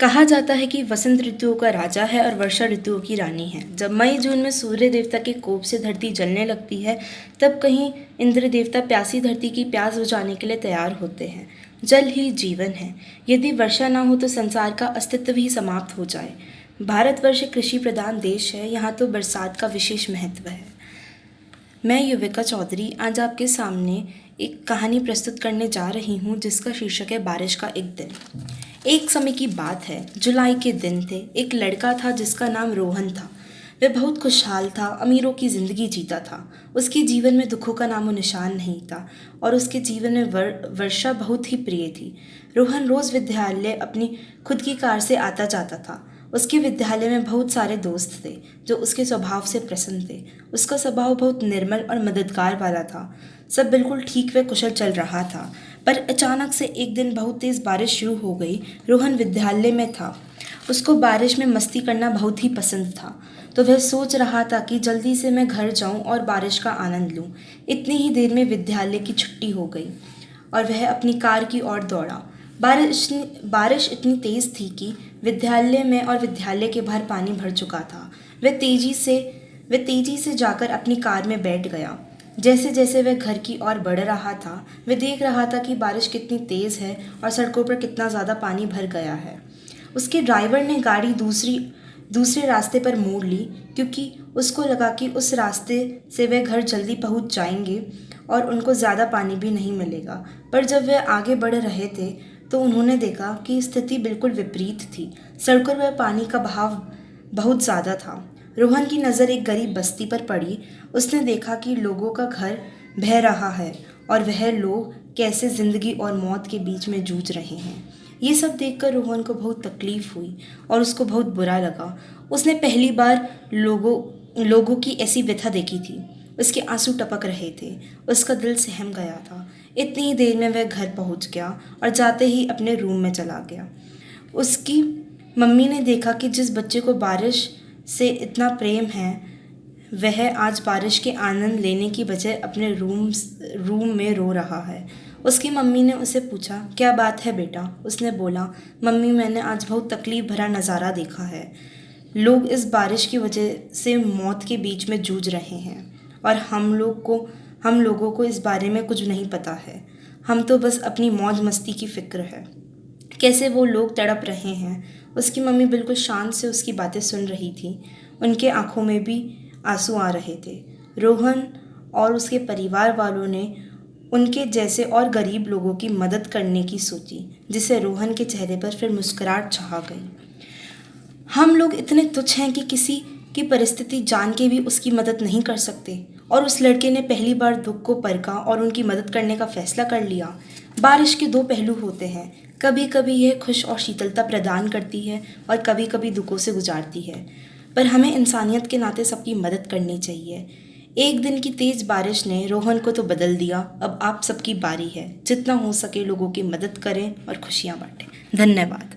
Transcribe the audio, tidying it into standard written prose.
कहा जाता है कि वसंत ऋतुओं का राजा है और वर्षा ऋतुओं की रानी है। जब मई जून में सूर्य देवता के कोप से धरती जलने लगती है, तब कहीं इंद्र देवता प्यासी धरती की प्यास बुझाने के लिए तैयार होते हैं। जल ही जीवन है। यदि वर्षा ना हो तो संसार का अस्तित्व ही समाप्त हो जाए। भारतवर्ष कृषि प्रधान देश है, यहाँ तो बरसात का विशेष महत्व है। मैं युविका चौधरी आज आपके सामने एक कहानी प्रस्तुत करने जा रही हूँ जिसका शीर्षक है बारिश का एक दिन। एक समय की बात है, जुलाई के दिन थे। एक लड़का था जिसका नाम रोहन था। वह बहुत खुशहाल था, अमीरों की ज़िंदगी जीता था। उसके जीवन में दुखों का नामो निशान नहीं था और उसके जीवन में वर्षा बहुत ही प्रिय थी। रोहन रोज़ विद्यालय अपनी खुद की कार से आता जाता था। उसके विद्यालय में बहुत सारे दोस्त थे जो उसके स्वभाव से प्रसन्न थे। उसका स्वभाव बहुत निर्मल और मददगार वाला था। सब बिल्कुल ठीक व कुशल चल रहा था, पर अचानक से एक दिन बहुत तेज़ बारिश शुरू हो गई। रोहन विद्यालय में था। उसको बारिश में मस्ती करना बहुत ही पसंद था, तो वह सोच रहा था कि जल्दी से मैं घर जाऊं और बारिश का आनंद लूं। इतनी ही देर में विद्यालय की छुट्टी हो गई और वह अपनी कार की ओर दौड़ा। बारिश इतनी तेज़ थी कि विद्यालय में और विद्यालय के बाहर पानी भर चुका था। वह तेजी से जाकर अपनी कार में बैठ गया। जैसे जैसे वह घर की ओर बढ़ रहा था, वह देख रहा था कि बारिश कितनी तेज़ है और सड़कों पर कितना ज़्यादा पानी भर गया है। उसके ड्राइवर ने गाड़ी दूसरे रास्ते पर मोड़ ली, क्योंकि उसको लगा कि उस रास्ते से वे घर जल्दी पहुंच जाएंगे और उनको ज़्यादा पानी भी नहीं मिलेगा। पर जब वे आगे बढ़ रहे थे तो उन्होंने देखा कि स्थिति बिल्कुल विपरीत थी। सड़कों पर पानी का बहाव बहुत ज़्यादा था। रोहन की नज़र एक गरीब बस्ती पर पड़ी। उसने देखा कि लोगों का घर बह रहा है और वह लोग कैसे ज़िंदगी और मौत के बीच में जूझ रहे हैं। ये सब देखकर रोहन को बहुत तकलीफ़ हुई और उसको बहुत बुरा लगा। उसने पहली बार लोगों की ऐसी व्यथा देखी थी। उसके आंसू टपक रहे थे। उसका दिल सहम गया था। इतनी ही देर में वह घर पहुंच गया और जाते ही अपने रूम में चला गया। उसकी मम्मी ने देखा कि जिस बच्चे को बारिश से इतना प्रेम है, वह आज बारिश के आनंद लेने की बजाय अपने रूम में रो रहा है। उसकी मम्मी ने उसे पूछा, क्या बात है बेटा? उसने बोला, मम्मी मैंने आज बहुत तकलीफ़ भरा नज़ारा देखा है। लोग इस बारिश की वजह से मौत के बीच में जूझ रहे हैं और हम लोगों को इस बारे में कुछ नहीं पता है। हम तो बस अपनी मौज मस्ती की फ़िक्र है। कैसे वो लोग तड़प रहे हैं। उसकी मम्मी बिल्कुल शांत से उसकी बातें सुन रही थी। उनके आंखों में भी आंसू आ रहे थे। रोहन और उसके परिवार वालों ने उनके जैसे और गरीब लोगों की मदद करने की सोची, जिससे रोहन के चेहरे पर फिर मुस्कुराहट छा गई। हम लोग इतने तुच्छ हैं कि किसी की परिस्थिति जान के भी उसकी मदद नहीं कर सकते, और उस लड़के ने पहली बार दुख को परखा और उनकी मदद करने का फैसला कर लिया। बारिश के दो पहलू होते हैं। कभी कभी यह खुश और शीतलता प्रदान करती है और कभी कभी दुखों से गुजारती है, पर हमें इंसानियत के नाते सबकी मदद करनी चाहिए। एक दिन की तेज बारिश ने रोहन को तो बदल दिया। अब आप सबकी बारी है। जितना हो सके लोगों की मदद करें और खुशियाँ बांटें। धन्यवाद।